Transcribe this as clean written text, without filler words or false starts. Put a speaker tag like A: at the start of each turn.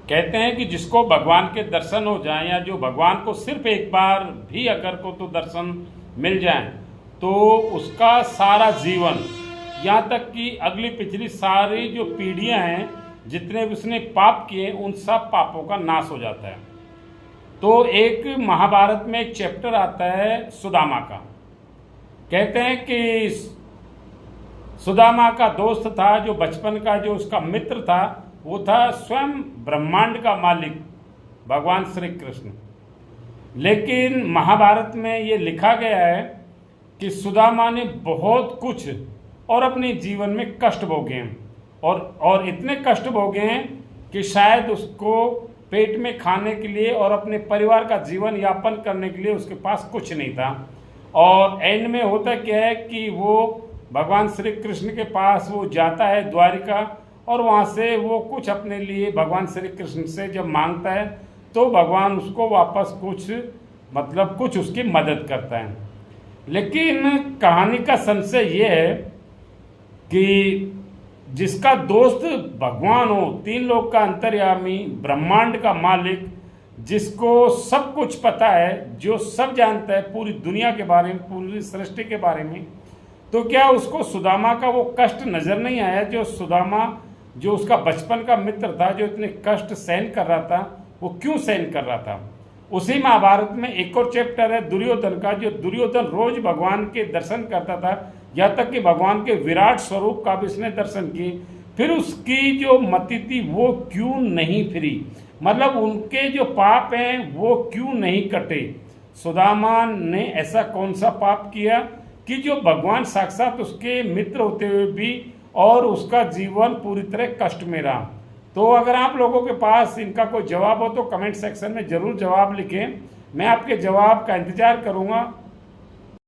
A: कहते हैं कि जिसको भगवान के दर्शन हो जाएं या जो भगवान को सिर्फ एक बार भी अगर को तो दर्शन मिल जाए तो उसका सारा जीवन, यहाँ तक कि अगली पिछली सारी जो पीढ़ियां हैं, जितने भी उसने पाप किए उन सब पापों का नाश हो जाता है। तो एक महाभारत में एक चैप्टर आता है सुदामा का। कहते हैं कि सुदामा का दोस्त था, जो बचपन का जो उसका मित्र था, वो था स्वयं ब्रह्मांड का मालिक भगवान श्री कृष्ण। लेकिन महाभारत में ये लिखा गया है कि सुदामा ने बहुत कुछ और अपने जीवन में कष्ट भोगे हैं, और इतने कष्ट भोगे हैं कि शायद उसको पेट में खाने के लिए और अपने परिवार का जीवन यापन करने के लिए उसके पास कुछ नहीं था। और एंड में होता क्या है कि वो भगवान श्री कृष्ण के पास वो जाता है द्वारिका, और वहाँ से वो कुछ अपने लिए भगवान श्री कृष्ण से जब मांगता है तो भगवान उसको वापस कुछ उसकी मदद करता है। लेकिन कहानी का संशय ये है कि जिसका दोस्त भगवान हो, तीन लोक का अंतर्यामी, ब्रह्मांड का मालिक, जिसको सब कुछ पता है, जो सब जानता है पूरी दुनिया के बारे में, पूरी सृष्टि के बारे में, तो क्या उसको सुदामा का वो कष्ट नजर नहीं आया? जो सुदामा, जो उसका बचपन का मित्र था, जो इतने कष्ट सहन कर रहा था, वो क्यों सहन कर रहा था? उसी महाभारत में एक और चैप्टर है दुर्योधन का, जो दुर्योधन रोज भगवान के दर्शन करता था, यहाँ तक कि भगवान के विराट स्वरूप का भी उसने दर्शन किए, फिर उसकी जो मति थी वो क्यों नहीं फिरी? मतलब उनके जो पाप हैं वो क्यों नहीं कटे? सुदामा ने ऐसा कौन सा पाप किया कि जो भगवान साक्षात उसके मित्र होते हुए भी और उसका जीवन पूरी तरह कष्ट में रहा? तो अगर आप लोगों के पास इनका कोई जवाब हो तो कमेंट सेक्शन में ज़रूर जवाब लिखें। मैं आपके जवाब का इंतजार करूँगा।